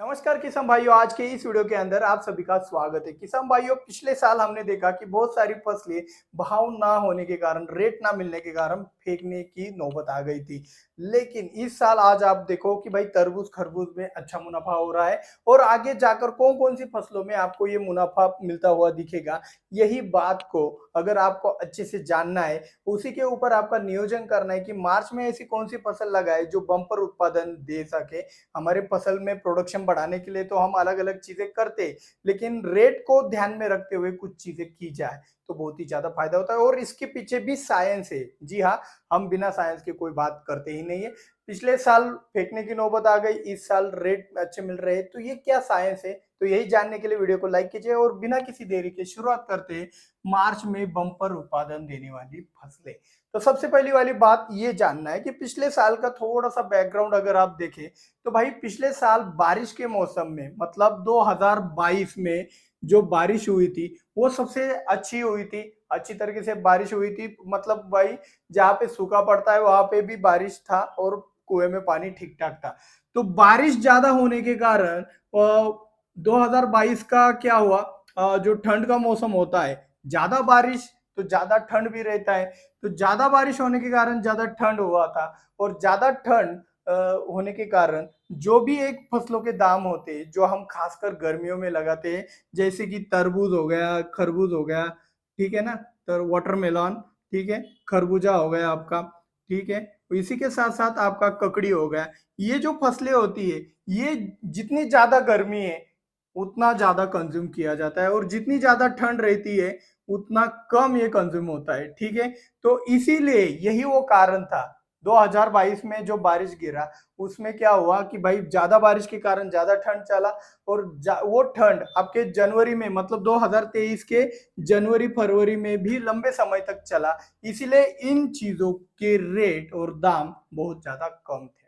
नमस्कार किसान भाइयों, आज के इस वीडियो के अंदर आप सभी का स्वागत है। किसान भाइयों, पिछले साल हमने देखा कि बहुत सारी फसलें भाव ना होने के कारण, रेट ना मिलने के कारण फेंकने की नौबत आ गई थी। लेकिन इस साल आज आप देखो कि भाई तरबूज खरबूज में अच्छा मुनाफा हो रहा है और आगे जाकर कौन कौन सी फसलों में आपको ये मुनाफा मिलता हुआ दिखेगा। यही बात को अगर आपको अच्छे से जानना है, उसी के ऊपर आपका नियोजन करना है कि मार्च में ऐसी कौन सी फसल लगाए जो बम्पर उत्पादन दे सके। हमारे फसल में प्रोडक्शन बढ़ाने के लिए तो हम अलग अलग चीजें करते, लेकिन रेट को ध्यान में रखते हुए कुछ चीजें की जाए तो बहुत ही ज्यादा फायदा होता है। और इसके पीछे भी साइंस है। जी हाँ, हम बिना साइंस के कोई बात करते ही नहीं है। पिछले साल फेंकने की नौबत आ गई, इस साल रेट अच्छे मिल रहे हैं, तो ये क्या साइंस है? तो यही जानने के लिए वीडियो को लाइक कीजिए और बिना किसी देरी के शुरुआत करते हैं मार्च में बम्पर उत्पादन देने वाली फसलें। तो सबसे पहली वाली बात ये जानना है कि पिछले साल का थोड़ा सा बैकग्राउंड अगर आप देखें तो भाई पिछले साल बारिश के मौसम में मतलब 2022 में जो बारिश हुई थी वो सबसे अच्छी हुई थी। अच्छी तरीके से बारिश हुई थी, मतलब भाई जहाँ पे सूखा पड़ता है वहां पे भी बारिश था और कुएं में पानी ठीक ठाक था। तो बारिश ज्यादा होने के कारण 2022 का क्या हुआ, जो ठंड का मौसम होता है, ज्यादा बारिश तो ज्यादा ठंड भी रहता है। तो ज्यादा बारिश होने के कारण ज्यादा ठंड हुआ था और ज्यादा ठंड होने के कारण जो भी एक फसलों के दाम होते हैं जो हम खासकर गर्मियों में लगाते हैं, जैसे कि तरबूज हो गया, खरबूज हो गया, ठीक है ना, तो वाटरमेलन, ठीक है, खरबूजा हो गया आपका, ठीक है, इसी के साथ साथ आपका ककड़ी हो गया। ये जो फसलें होती है, ये जितनी ज्यादा गर्मी है उतना ज्यादा कंज्यूम किया जाता है और जितनी ज्यादा ठंड रहती है उतना कम ये कंज्यूम होता है, ठीक है। तो इसीलिए यही वो कारण था। 2022 में जो बारिश गिरा उसमें क्या हुआ कि भाई ज्यादा बारिश के कारण ज्यादा ठंड चला और वो ठंड आपके जनवरी में मतलब 2023 के जनवरी फरवरी में भी लंबे समय तक चला। इसीलिए इन चीजों के रेट और दाम बहुत ज्यादा कम थे।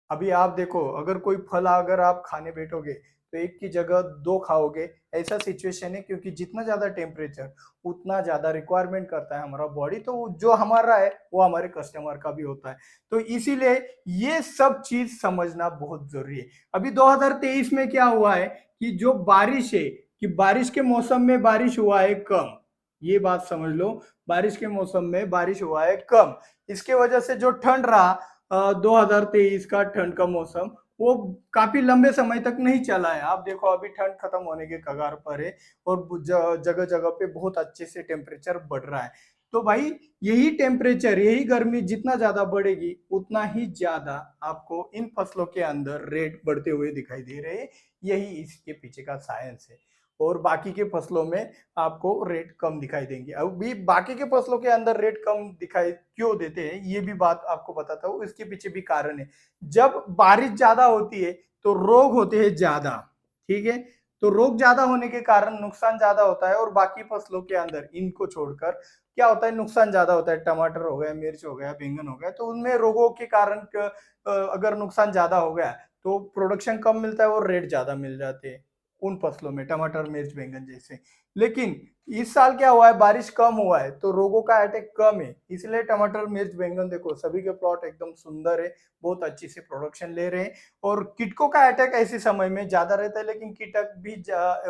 अभी आप देखो, अगर कोई फल अगर आप खाने बैठोगे तो एक की जगह दो खाओगे, ऐसा सिचुएशन है, क्योंकि जितना ज्यादा टेम्परेचर उतना ज्यादा रिक्वायरमेंट करता है हमारा बॉडी, तो जो हमारा है वो हमारे कस्टमर का भी होता है। तो इसीलिए ये सब चीज समझना बहुत जरूरी है। अभी 2023 में क्या हुआ है कि जो बारिश है, कि बारिश के मौसम में बारिश हुआ है कम, ये बात समझ लो। बारिश के मौसम में बारिश हुआ है कम, इसके वजह से जो ठंड रहा 2023 का ठंड का मौसम वो काफी लंबे समय तक नहीं चला है। आप देखो अभी ठंड खत्म होने के कगार पर है और जगह जगह पे बहुत अच्छे से टेम्परेचर बढ़ रहा है। तो भाई यही टेम्परेचर, यही गर्मी जितना ज्यादा बढ़ेगी उतना ही ज्यादा आपको इन फसलों के अंदर रेट बढ़ते हुए दिखाई दे रहे हैं। यही इसके पीछे का साइंस है। और बाकी के फसलों में आपको रेट कम दिखाई देंगे। अभी बाकी के फसलों के अंदर रेट कम दिखाई क्यों देते हैं ये भी बात आपको बताता हूँ, इसके पीछे भी कारण है। जब बारिश ज्यादा होती है तो रोग होते हैं ज्यादा, ठीक है। तो रोग ज्यादा होने के कारण नुकसान ज्यादा होता है और बाकी फसलों के अंदर इनको छोड़कर क्या होता है, नुकसान ज्यादा होता है। टमाटर हो गया, मिर्च हो गया, बैंगन हो गया, तो उनमें रोगों के कारण अगर नुकसान ज्यादा हो गया तो प्रोडक्शन कम मिलता है और रेट ज्यादा मिल जाते हैं उन फसलों में, टमाटर मिर्च बैंगन जैसे। लेकिन इस साल क्या हुआ है, बारिश कम हुआ है तो रोगों का अटैक कम है, इसलिए टमाटर मिर्च बैंगन देखो सभी के प्लॉट एकदम सुंदर है, बहुत अच्छी से प्रोडक्शन ले रहे हैं। और कीटकों का अटैक ऐसे समय में ज्यादा रहता है, लेकिन कीटक भी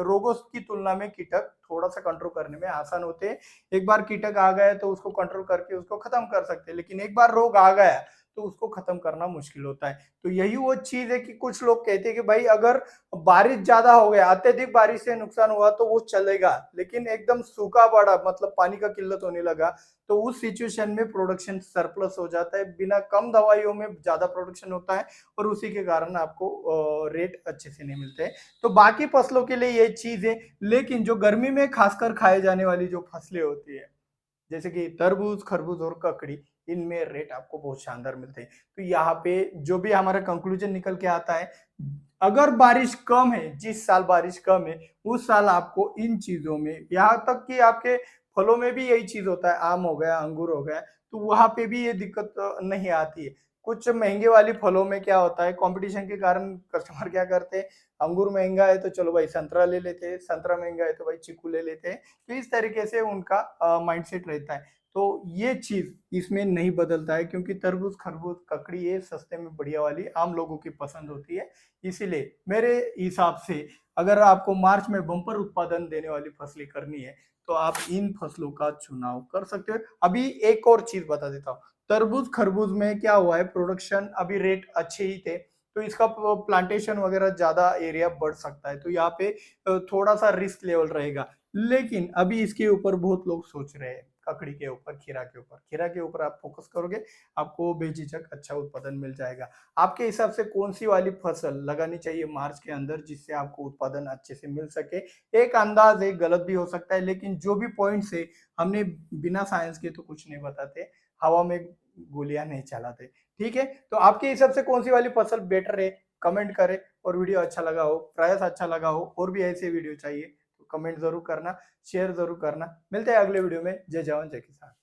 रोगों की तुलना में कीटक थोड़ा सा कंट्रोल करने में आसान होते हैं। एक बार कीटक आ गया तो उसको कंट्रोल करके उसको खत्म कर सकते हैं, लेकिन एक बार रोग आ गया तो उसको खत्म करना मुश्किल होता है। तो यही वो चीज है कि कुछ लोग कहते हैं कि भाई अगर बारिश ज्यादा हो गया, अत्यधिक बारिश से नुकसान हुआ तो वो चलेगा, लेकिन एकदम सूखा पड़ा मतलब पानी का किल्लत होने लगा तो उस सिचुएशन में प्रोडक्शन सरप्लस हो जाता है, बिना कम दवाइयों में ज्यादा प्रोडक्शन होता है और उसी के कारण आपको रेट अच्छे से नहीं मिलते हैं। तो बाकी फसलों के लिए ये चीज है। लेकिन जो गर्मी में खासकर खाए जाने वाली जो फसलें होती है, जैसे कि तरबूज खरबूज और ककड़ी, इनमें रेट आपको बहुत शानदार मिलते हैं। तो यहाँ पे जो भी हमारा कंक्लूजन निकल के आता है, अगर बारिश कम है, जिस साल बारिश कम है उस साल आपको इन चीजों में, यहाँ तक कि आपके फलों में भी यही चीज होता है, आम हो गया अंगूर हो गया, तो वहां पे भी ये दिक्कत नहीं आती है। कुछ महंगे वाली फलों में क्या होता है, कंपटीशन के कारण कस्टमर क्या करते हैं, अंगूर महंगा है तो चलो भाई संतरा ले लेते हैं, संतरा महंगा है तो भाई चीकू ले लेते हैं। तो इस तरीके से उनका माइंडसेट रहता है। तो ये चीज इसमें नहीं बदलता है, क्योंकि तरबूज, खरबूज, ककड़ी ये सस्ते में बढ़िया वाली आम लोगों की पसंद होती है। इसीलिए मेरे हिसाब से अगर आपको मार्च में बम्पर उत्पादन देने वाली फसलें करनी है तो आप इन फसलों का चुनाव कर सकते हो। अभी एक और चीज बता देता हूँ, तरबूज खरबूज में क्या हुआ है, प्रोडक्शन अभी रेट अच्छे ही थे, तो इसका प्लांटेशन वगैरह ज्यादा एरिया बढ़ सकता है, तो यहाँ पे थोड़ा सा रिस्क लेवल रहेगा। लेकिन अभी इसके ऊपर बहुत लोग सोच रहे हैं, ककड़ी के ऊपर, खीरा के ऊपर आप फोकस करोगे, आपको बेझिझक अच्छा उत्पादन मिल जाएगा। आपके हिसाब से कौन सी वाली फसल लगानी चाहिए मार्च के अंदर जिससे आपको उत्पादन अच्छे से मिल सके? एक अंदाज है, गलत भी हो सकता है, लेकिन जो भी पॉइंट्स है हमने बिना साइंस के तो कुछ नहीं बताते, हवा में गोलियां नहीं चलाते। ठीक है, तो आपके हिसाब से कौन सी वाली फसल बेटर है, कमेंट करें। और वीडियो अच्छा लगा हो, प्रयास अच्छा लगा हो, और भी ऐसे वीडियो चाहिए तो कमेंट जरूर करना, शेयर जरूर करना। मिलते हैं अगले वीडियो में। जय जवान जय किसान।